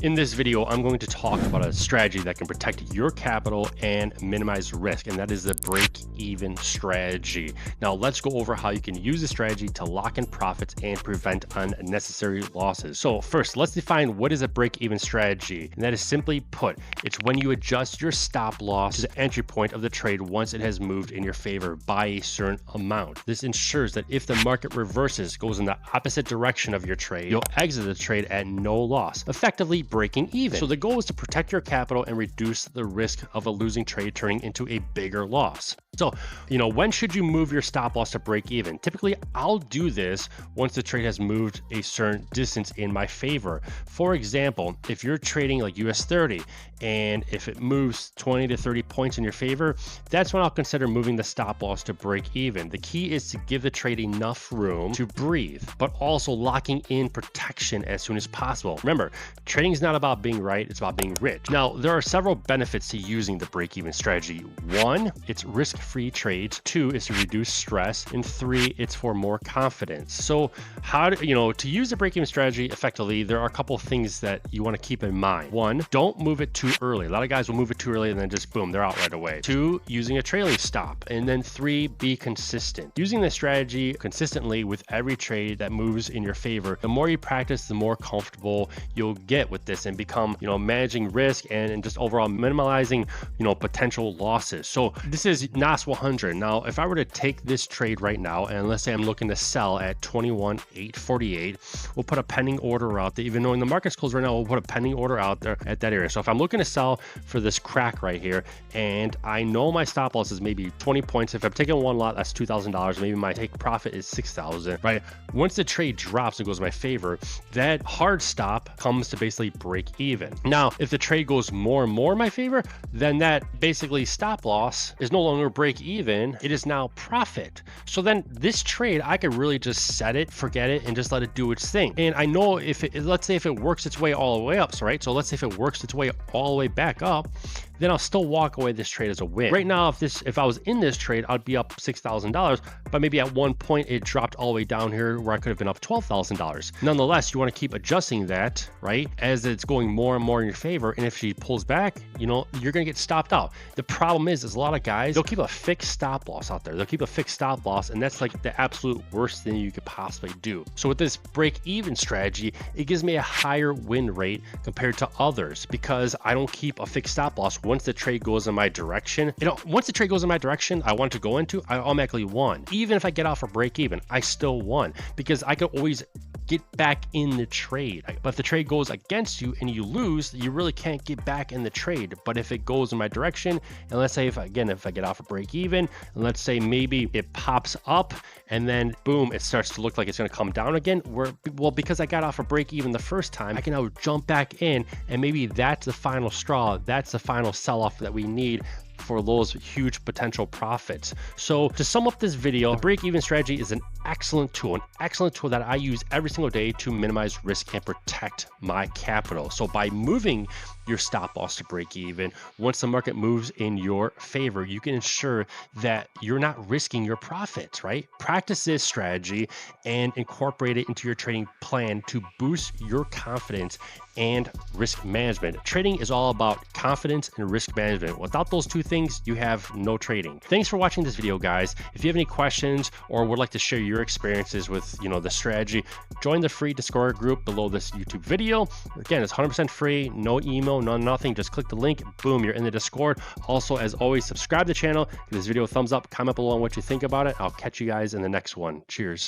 In this video, I'm going to talk about a strategy that can protect your capital and minimize risk, and that is the break-even strategy. Now, let's go over how you can use this strategy to lock in profits and prevent unnecessary losses. So first, let's define what is a break-even strategy. And that is simply put, it's when you adjust your stop loss to the entry point of the trade once it has moved in your favor by a certain amount. This ensures that if the market reverses, goes in the opposite direction of your trade, you'll exit the trade at no loss, effectively breaking even. So the goal is to protect your capital and reduce the risk of a losing trade turning into a bigger loss. So, when should you move your stop loss to break even? Typically, I'll do this once the trade has moved a certain distance in my favor. For example, if you're trading like US 30 and if it moves 20 to 30 points in your favor, that's when I'll consider moving the stop loss to break even. The key is to give the trade enough room to breathe, but also locking in protection as soon as possible. Remember, trading is not about being right, it's about being rich. Now, there are several benefits to using the break-even strategy. One, it's risk-free trades. Two, is to reduce stress. And three, it's for more confidence. So to use the break-even strategy effectively, there are a couple of things that you want to keep in mind. One, don't move it too early. A lot of guys will move it too early and then just boom, they're out right away. Two, using a trailing stop. And then three, be consistent. Using this strategy consistently with every trade that moves in your favor, the more you practice, the more comfortable you'll get with this and become, managing risk and just overall minimizing, potential losses. So this is NAS 100. Now, if I were to take this trade right now, and let's say I'm looking to sell at 21,848, we'll put a pending order out there. Even though in the market's closed right now, we'll put a pending order out there at that area. So if I'm looking to sell for this crack right here, and I know my stop loss is maybe 20 points. If I'm taking one lot, that's $2,000. Maybe my take profit is 6,000, right? Once the trade drops and goes in my favor, that hard stop comes to basically break even. Now, if the trade goes more and more in my favor, then that basically stop loss is no longer break even. It is now profit. So then this trade, I could really just set it, forget it, and just let it do its thing. And I know let's say if it works its way all the way up, so let's say if it works its way all the way back up, then I'll still walk away this trade as a win. Right now, if I was in this trade, I'd be up $6,000, but maybe at one point it dropped all the way down here where I could have been up $12,000. Nonetheless, you want to keep adjusting that, right? As it's going more and more in your favor. And if she pulls back, you're going to get stopped out. The problem is a lot of guys, they'll keep a fixed stop loss out there. They'll keep a fixed stop loss. And that's like the absolute worst thing you could possibly do. So with this break even strategy, it gives me a higher win rate compared to others because I don't keep a fixed stop loss. Once the trade goes in my direction, once the trade goes in my direction I want to go into, I automatically won. Even if I get off a break even, I still won because I could always get back in the trade. But if the trade goes against you and you lose, you really can't get back in the trade. But if it goes in my direction, and let's say if I get off a break even, and let's say maybe it pops up and then boom, it starts to look like it's going to come down again, because I got off a break even the first time, I can now jump back in, and maybe that's the final straw. That's the final sell-off that we need for those huge potential profits. So to sum up this video, the break-even strategy is an excellent tool that I use every single day to minimize risk and protect my capital. So by moving your stop loss to break even, once the market moves in your favor, you can ensure that you're not risking your profits, right? Practice this strategy and incorporate it into your trading plan to boost your confidence and risk management. Trading is all about confidence and risk management. Without those two things, you have no trading. Thanks for watching this video, guys. If you have any questions or would like to share your experiences with, the strategy, join the free Discord group below this YouTube video. Again, it's 100% free, no email, no nothing. Just click the link, boom, you're in the Discord. Also, as always, subscribe to the channel, give this video a thumbs up, comment below on what you think about it. I'll catch you guys in the next one. Cheers.